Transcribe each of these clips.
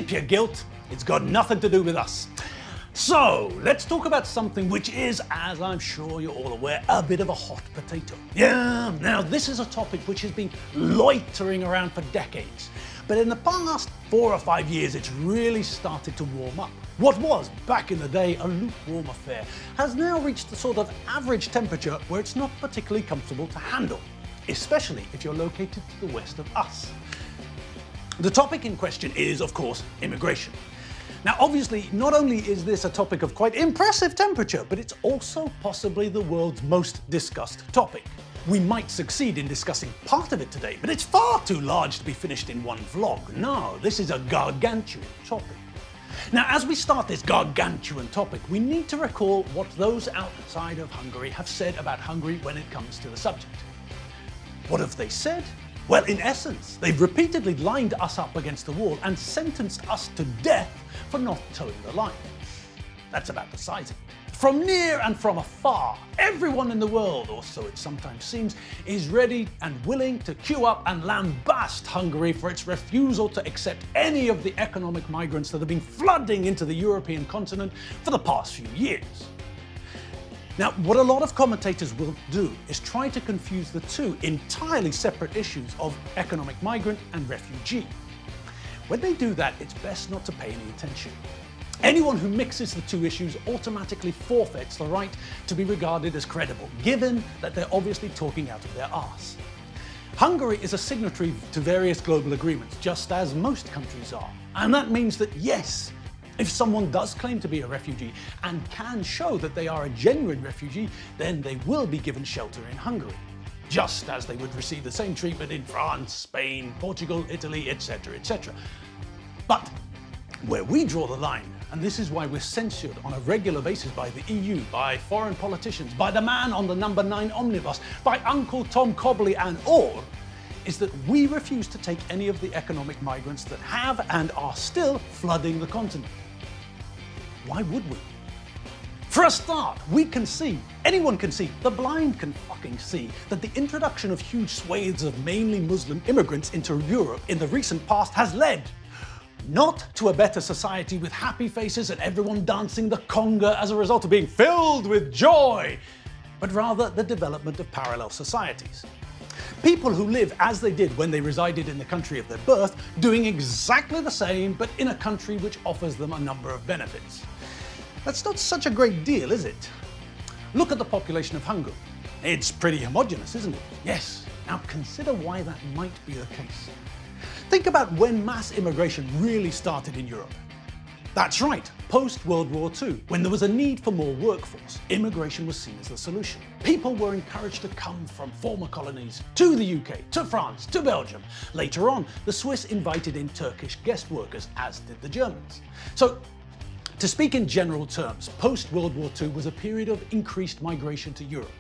keep your guilt. It's got nothing to do with us. So, let's talk about something which is, as I'm sure you're all aware, a bit of a hot potato. Yeah, now this is a topic which has been loitering around for decades. But in the past 4 or 5 years, it's really started to warm up. What was, back in the day, a lukewarm affair has now reached the sort of average temperature where it's not particularly comfortable to handle, especially if you're located to the west of us. The topic in question is, of course, immigration. Now, obviously, not only is this a topic of quite impressive temperature, but it's also possibly the world's most discussed topic. We might succeed in discussing part of it today, but it's far too large to be finished in one vlog. No, this is a gargantuan topic. Now, as we start this gargantuan topic, we need to recall what those outside of Hungary have said about Hungary when it comes to the subject. What have they said? Well, in essence, they've repeatedly lined us up against the wall and sentenced us to death for not towing the line. That's about the size of it. From near and from afar, everyone in the world, or so it sometimes seems, is ready and willing to queue up and lambast Hungary for its refusal to accept any of the economic migrants that have been flooding into the European continent for the past few years. Now, what a lot of commentators will do is try to confuse the two entirely separate issues of economic migrant and refugee. When they do that, it's best not to pay any attention. Anyone who mixes the two issues automatically forfeits the right to be regarded as credible, given that they're obviously talking out of their arse. Hungary is a signatory to various global agreements, just as most countries are. And that means that yes, if someone does claim to be a refugee and can show that they are a genuine refugee, then they will be given shelter in Hungary, just as they would receive the same treatment in France, Spain, Portugal, Italy, etc., etc. But where we draw the line, and this is why we're censured on a regular basis by the EU, by foreign politicians, by the man on the number 9 omnibus, by Uncle Tom Cobley and all, is that we refuse to take any of the economic migrants that have and are still flooding the continent. Why would we? For a start, we can see, anyone can see, the blind can fucking see, that the introduction of huge swathes of mainly Muslim immigrants into Europe in the recent past has led not to a better society with happy faces and everyone dancing the conga as a result of being filled with joy, but rather the development of parallel societies. People who live as they did when they resided in the country of their birth, doing exactly the same, but in a country which offers them a number of benefits. That's not such a great deal, is it? Look at the population of Hungary. It's pretty homogenous, isn't it? Yes. Now consider why that might be the case. Think about when mass immigration really started in Europe. That's right, post-World War II, when there was a need for more workforce, immigration was seen as the solution. People were encouraged to come from former colonies to the UK, to France, to Belgium. Later on, the Swiss invited in Turkish guest workers, as did the Germans. So, to speak in general terms, post-World War II was a period of increased migration to Europe.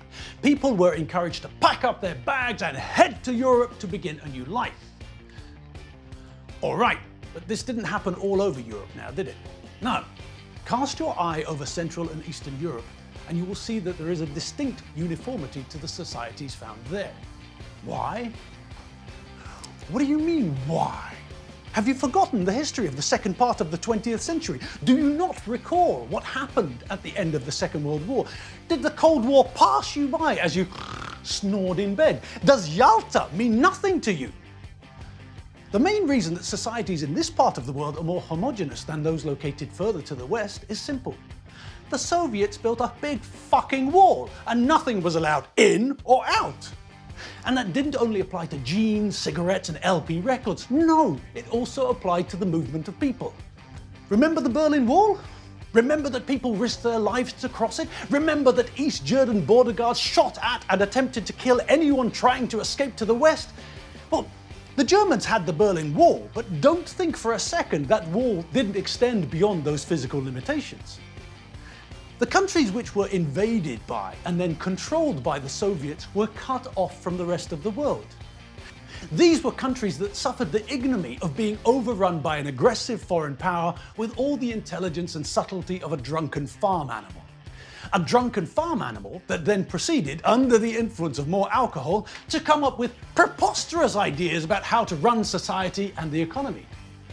People were encouraged to pack up their bags and head to Europe to begin a new life. All right, but this didn't happen all over Europe now, did it? No. Cast your eye over Central and Eastern Europe and you will see that there is a distinct uniformity to the societies found there. Why? What do you mean, why? Have you forgotten the history of the second part of the 20th century? Do you not recall what happened at the end of the Second World War? Did the Cold War pass you by as you snored in bed? Does Yalta mean nothing to you? The main reason that societies in this part of the world are more homogenous than those located further to the west is simple. The Soviets built a big fucking wall and nothing was allowed in or out. And that didn't only apply to jeans, cigarettes and LP records. No, it also applied to the movement of people. Remember the Berlin Wall? Remember that people risked their lives to cross it? Remember that East German border guards shot at and attempted to kill anyone trying to escape to the west? Well, the Germans had the Berlin Wall, but don't think for a second that wall didn't extend beyond those physical limitations. The countries which were invaded by and then controlled by the Soviets were cut off from the rest of the world. These were countries that suffered the ignominy of being overrun by an aggressive foreign power with all the intelligence and subtlety of a drunken farm animal. A drunken farm animal that then proceeded, under the influence of more alcohol, to come up with preposterous ideas about how to run society and the economy.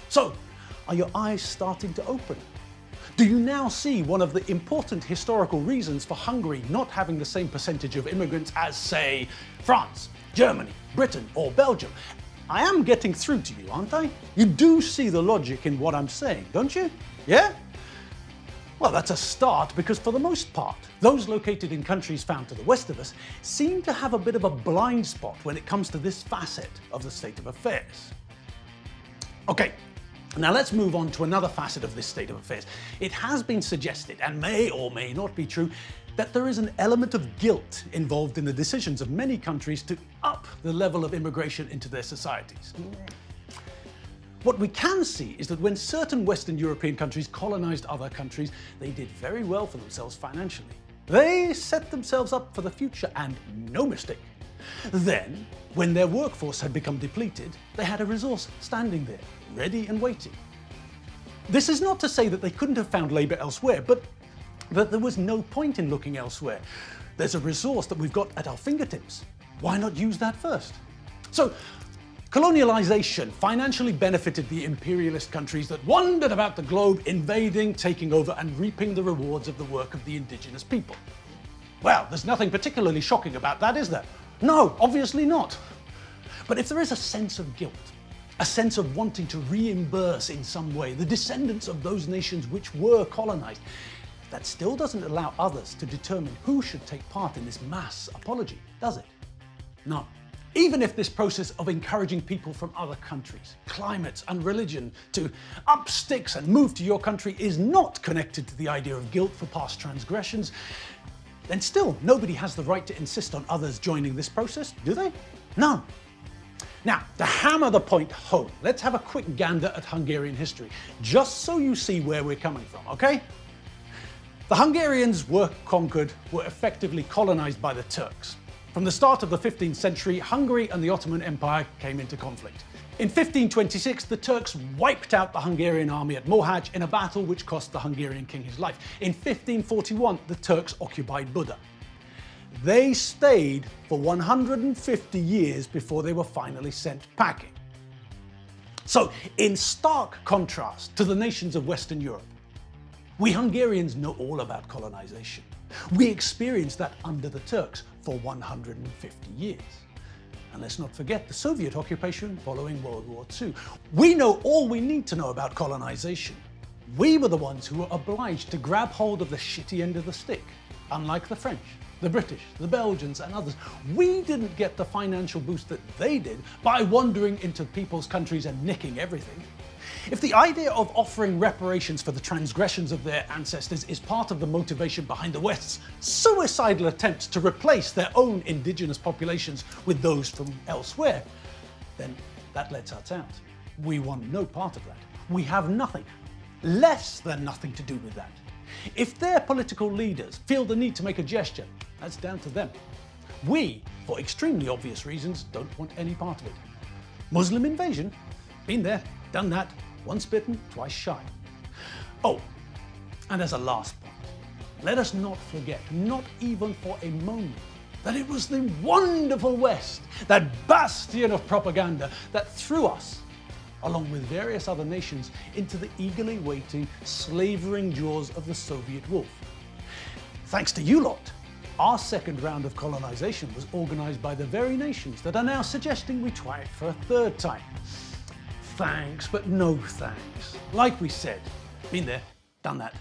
So, Are your eyes starting to open? Do you now see one of the important historical reasons for Hungary not having the same percentage of immigrants as, say, France, Germany, Britain, or Belgium? I am getting through to you, aren't I? You do see the logic in what I'm saying, don't you? Yeah? Well, that's a start, because for the most part, those located in countries found to the west of us seem to have a bit of a blind spot when it comes to this facet of the state of affairs. Okay, now let's move on to another facet of this state of affairs. It has been suggested, and may or may not be true, that there is an element of guilt involved in the decisions of many countries to up the level of immigration into their societies. What we can see is that when certain Western European countries colonized other countries, they did very well for themselves financially. They set themselves up for the future, and no mistake. Then, when their workforce had become depleted, they had a resource standing there, ready and waiting. This is not to say that they couldn't have found labour elsewhere, but that there was no point in looking elsewhere. There's a resource that we've got at our fingertips. Why not use that first? So, colonialization financially benefited the imperialist countries that wandered about the globe, invading, taking over, and reaping the rewards of the work of the indigenous people. Well, there's nothing particularly shocking about that, is there? No, obviously not. But if there is a sense of guilt, a sense of wanting to reimburse in some way the descendants of those nations which were colonized, that still doesn't allow others to determine who should take part in this mass apology, does it? No. Even if this process of encouraging people from other countries, climates, and religion to up sticks and move to your country is not connected to the idea of guilt for past transgressions, then still nobody has the right to insist on others joining this process, do they? No. Now, to hammer the point home, let's have a quick gander at Hungarian history, just so you see where we're coming from, okay? The Hungarians were conquered, were effectively colonized by the Turks. From the start of the 15th century, Hungary and the Ottoman Empire came into conflict. In 1526, the Turks wiped out the Hungarian army at Mohács in a battle which cost the Hungarian king his life. In 1541, the Turks occupied Buda. They stayed for 150 years before they were finally sent packing. So, in stark contrast to the nations of Western Europe, we Hungarians know all about colonization. We experienced that under the Turks for 150 years. And let's not forget the Soviet occupation following World War II. We know all we need to know about colonization. We were the ones who were obliged to grab hold of the shitty end of the stick. Unlike the French, the British, the Belgians, and others, we didn't get the financial boost that they did by wandering into people's countries and nicking everything. If the idea of offering reparations for the transgressions of their ancestors is part of the motivation behind the West's suicidal attempts to replace their own indigenous populations with those from elsewhere, then that lets us out. We want no part of that. We have nothing, less than nothing to do with that. If their political leaders feel the need to make a gesture, that's down to them. We, for extremely obvious reasons, don't want any part of it. Muslim invasion? Been there, done that. Once bitten, twice shy. Oh, and as a last point, let us not forget, not even for a moment, that it was the wonderful West, that bastion of propaganda, that threw us, along with various other nations, into the eagerly waiting, slavering jaws of the Soviet wolf. Thanks to you lot, our second round of colonization was organized by the very nations that are now suggesting we try it for a third time. Thanks, but no thanks. Like we said, been there, done that.